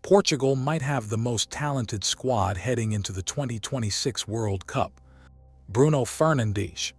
Portugal might have the most talented squad heading into the 2026 World Cup. Bruno Fernandes,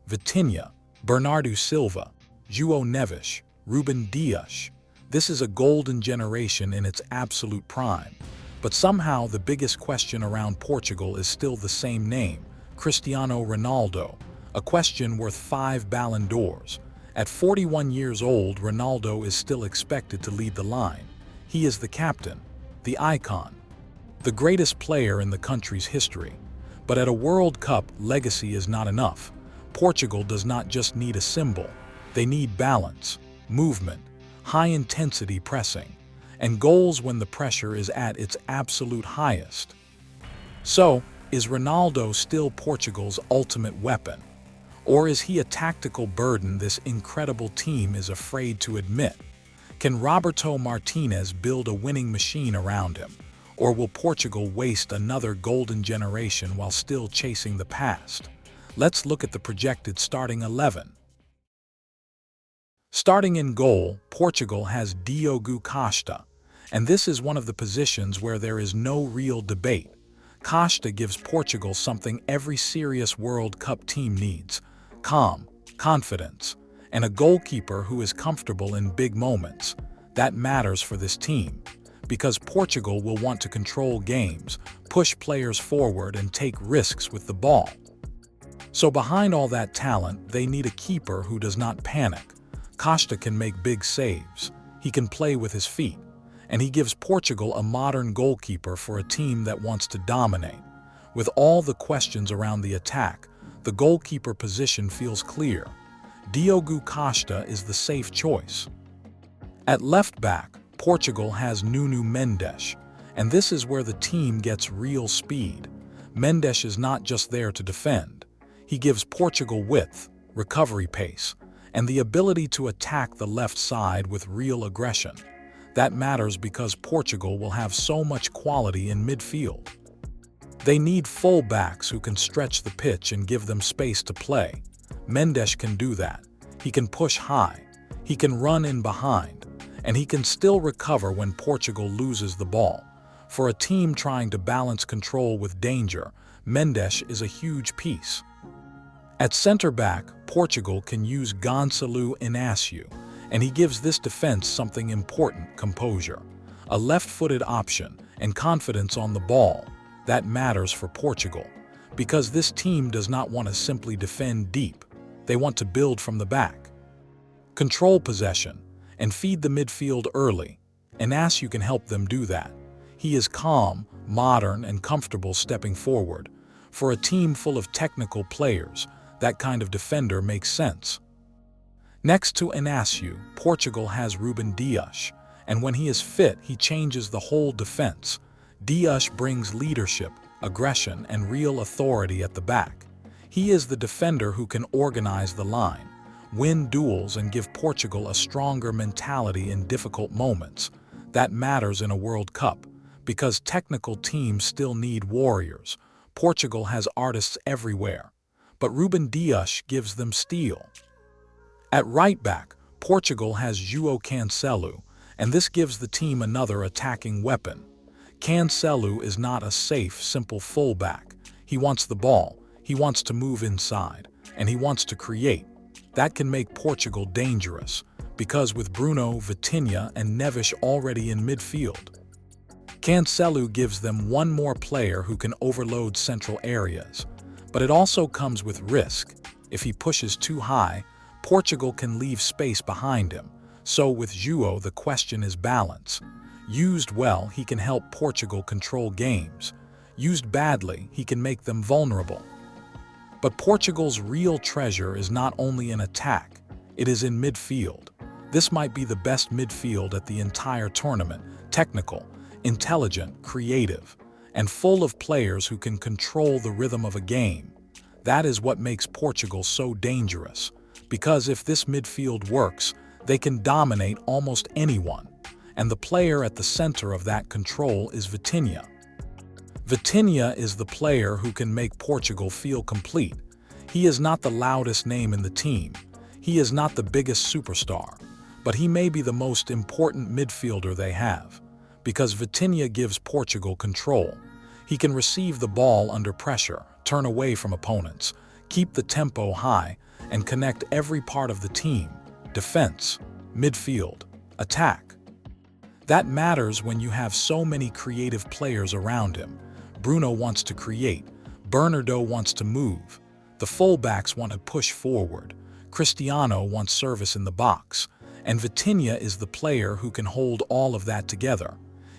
Vitinha, Bernardo Silva, João Neves, Rúben Dias. This is a golden generation in its absolute prime. But somehow the biggest question around Portugal is still the same name, Cristiano Ronaldo, a question worth 5 Ballon d'Ors. At 41 years old, Ronaldo is still expected to lead the line. He is the captain, the icon, the greatest player in the country's history. But at a World Cup, legacy is not enough. Portugal does not just need a symbol. They need balance, movement, high-intensity pressing, and goals when the pressure is at its absolute highest. So, is Ronaldo still Portugal's ultimate weapon? Or is he a tactical burden this incredible team is afraid to admit? Can Roberto Martínez build a winning machine around him? Or will Portugal waste another golden generation while still chasing the past? Let's look at the projected starting 11. Starting in goal, Portugal has Diogo Costa, and this is one of the positions where there is no real debate. Costa gives Portugal something every serious World Cup team needs: calm, confidence, and a goalkeeper who is comfortable in big moments. That matters for this team, because Portugal will want to control games, push players forward, and take risks with the ball. So behind all that talent, they need a keeper who does not panic. Costa can make big saves, he can play with his feet, and he gives Portugal a modern goalkeeper for a team that wants to dominate. With all the questions around the attack, the goalkeeper position feels clear. Diogo Costa is the safe choice. At left back, Portugal has Nuno Mendes, and this is where the team gets real speed. Mendes is not just there to defend. He gives Portugal width, recovery pace, and the ability to attack the left side with real aggression. That matters because Portugal will have so much quality in midfield. They need full-backs who can stretch the pitch and give them space to play. Mendes can do that. He can push high, he can run in behind, and he can still recover when Portugal loses the ball. For a team trying to balance control with danger, Mendes is a huge piece. At center-back, Portugal can use Gonçalo Inácio, and he gives this defense something important: composure, a left-footed option, and confidence on the ball. That matters for Portugal, because this team does not want to simply defend deep. They want to build from the back, control possession, and feed the midfield early. Inácio can help them do that. He is calm, modern, and comfortable stepping forward. For a team full of technical players, that kind of defender makes sense. Next to Inácio, Portugal has Rúben Dias, and when he is fit, he changes the whole defense. Dias brings leadership, aggression, and real authority at the back. He is the defender who can organize the line, win duels, and give Portugal a stronger mentality in difficult moments. That matters in a World Cup, because technical teams still need warriors. Portugal has artists everywhere, but Rúben Dias gives them steel. At right back, Portugal has João Cancelo, and this gives the team another attacking weapon. Cancelo is not a safe, simple fullback. He wants the ball, he wants to move inside, and he wants to create. That can make Portugal dangerous, because with Bruno, Vitinha, and Neves already in midfield, Cancelo gives them one more player who can overload central areas. But it also comes with risk. If he pushes too high, Portugal can leave space behind him. So with João, the question is balance. Used well, he can help Portugal control games. Used badly, he can make them vulnerable. But Portugal's real treasure is not only in attack, it is in midfield. This might be the best midfield at the entire tournament: technical, intelligent, creative, and full of players who can control the rhythm of a game. That is what makes Portugal so dangerous, because if this midfield works, they can dominate almost anyone. And the player at the center of that control is Vitinha. Vitinha is the player who can make Portugal feel complete. He is not the loudest name in the team. He is not the biggest superstar, but he may be the most important midfielder they have, because Vitinha gives Portugal control. He can receive the ball under pressure, turn away from opponents, keep the tempo high, and connect every part of the team: defense, midfield, attack. That matters when you have so many creative players around him. Bruno wants to create, Bernardo wants to move, the fullbacks want to push forward, Cristiano wants service in the box, and Vitinha is the player who can hold all of that together.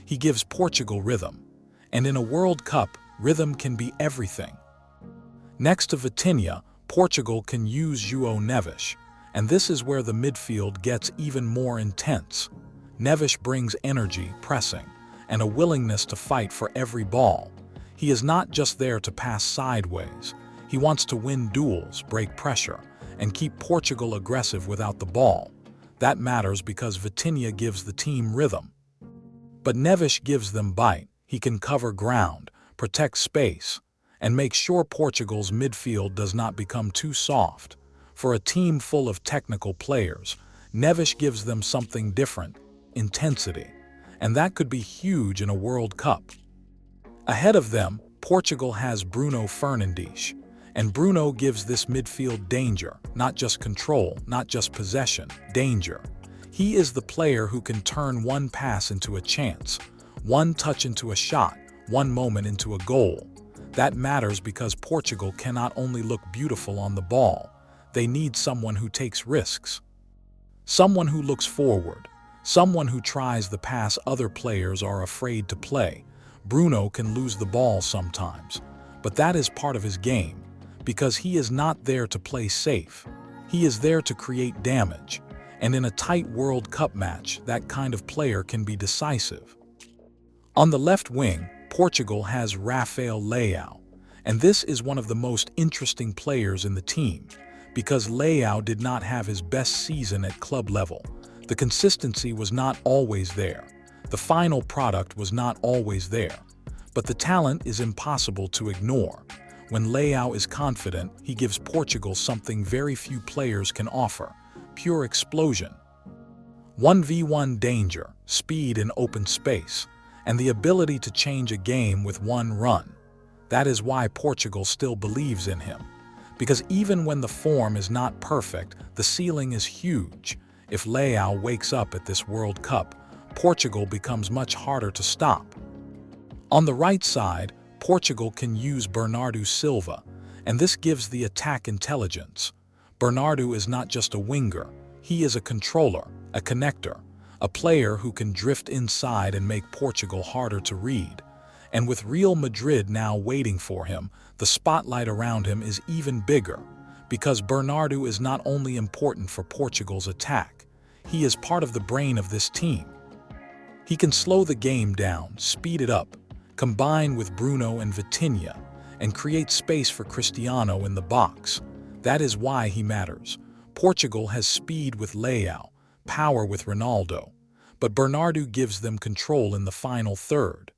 He gives Portugal rhythm, and in a World Cup, rhythm can be everything. Next to Vitinha, Portugal can use João Neves, and this is where the midfield gets even more intense. Neves brings energy, pressing, and a willingness to fight for every ball. He is not just there to pass sideways. He wants to win duels, break pressure, and keep Portugal aggressive without the ball. That matters because Vitinha gives the team rhythm. But Neves gives them bite. He can cover ground, protect space, and make sure Portugal's midfield does not become too soft. For a team full of technical players, Neves gives them something different: intensity. And that could be huge in a World Cup. Ahead of them, Portugal has Bruno Fernandes, and Bruno gives this midfield danger, not just control, not just possession, danger. He is the player who can turn one pass into a chance, one touch into a shot, one moment into a goal. That matters because Portugal cannot only look beautiful on the ball, they need someone who takes risks. Someone who looks forward, someone who tries the pass other players are afraid to play. Bruno can lose the ball sometimes, but that is part of his game, because he is not there to play safe. He is there to create damage, and in a tight World Cup match, that kind of player can be decisive. On the left wing, Portugal has Rafael Leão, and this is one of the most interesting players in the team, because Leão did not have his best season at club level. The consistency was not always there. The final product was not always there. But the talent is impossible to ignore. When Leão is confident, he gives Portugal something very few players can offer: pure explosion. 1v1 danger, speed in open space, and the ability to change a game with one run. That is why Portugal still believes in him. Because even when the form is not perfect, the ceiling is huge. If Leão wakes up at this World Cup, Portugal becomes much harder to stop. On the right side, Portugal can use Bernardo Silva, and this gives the attack intelligence. Bernardo is not just a winger, he is a controller, a connector, a player who can drift inside and make Portugal harder to read. And with Real Madrid now waiting for him, the spotlight around him is even bigger, because Bernardo is not only important for Portugal's attack, he is part of the brain of this team. He can slow the game down, speed it up, combine with Bruno and Vitinha, and create space for Cristiano in the box. That is why he matters. Portugal has speed with Leão, power with Ronaldo, but Bernardo gives them control in the final third.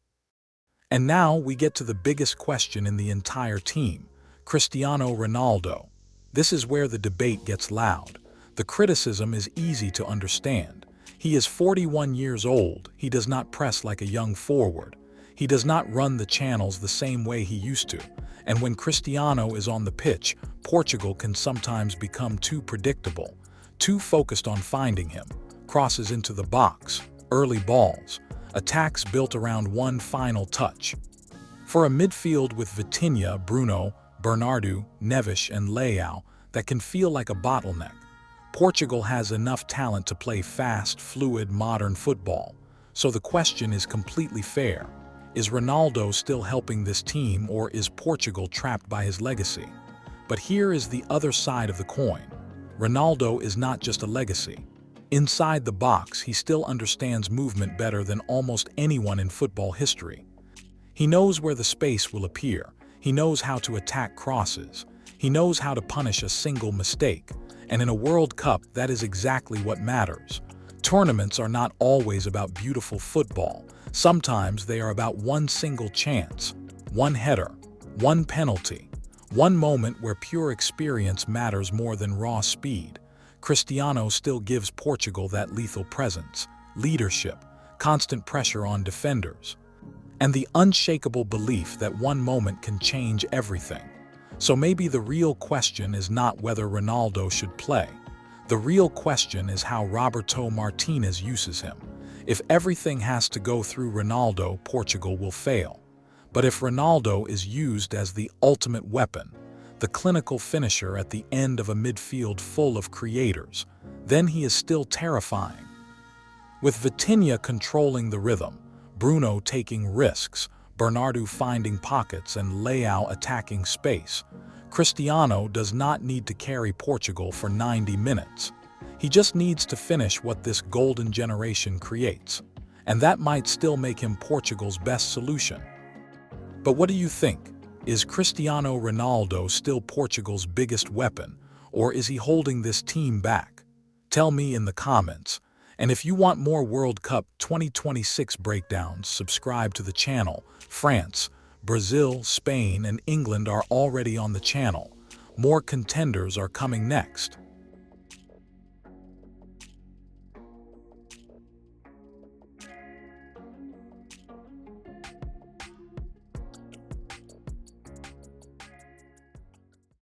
And now we get to the biggest question in the entire team: Cristiano Ronaldo. This is where the debate gets loud. The criticism is easy to understand. He is 41 years old, he does not press like a young forward. He does not run the channels the same way he used to. And when Cristiano is on the pitch, Portugal can sometimes become too predictable, too focused on finding him. Crosses into the box, early balls, attacks built around one final touch. For a midfield with Vitinha, Bruno, Bernardo, Neves, and Leão that can feel like a bottleneck, Portugal has enough talent to play fast, fluid, modern football. So the question is completely fair. Is Ronaldo still helping this team, or is Portugal trapped by his legacy? But here is the other side of the coin. Ronaldo is not just a legacy. Inside the box, he still understands movement better than almost anyone in football history. He knows where the space will appear. He knows how to attack crosses. He knows how to punish a single mistake. And in a World Cup, that is exactly what matters. Tournaments are not always about beautiful football. Sometimes they are about one single chance, one header, one penalty, one moment where pure experience matters more than raw speed. Cristiano still gives Portugal that lethal presence, leadership, constant pressure on defenders, and the unshakable belief that one moment can change everything. So maybe the real question is not whether Ronaldo should play. The real question is how Roberto Martínez uses him. If everything has to go through Ronaldo, Portugal will fail. But if Ronaldo is used as the ultimate weapon, the clinical finisher at the end of a midfield full of creators, then he is still terrifying. With Vitinha controlling the rhythm, Bruno taking risks, Bernardo finding pockets and Leão attacking space, Cristiano does not need to carry Portugal for 90 minutes. He just needs to finish what this golden generation creates, and that might still make him Portugal's best solution. But what do you think? Is Cristiano Ronaldo still Portugal's biggest weapon, or is he holding this team back? Tell me in the comments. And if you want more World Cup 2026 breakdowns, subscribe to the channel. France, Brazil, Spain, and England are already on the channel. More contenders are coming next.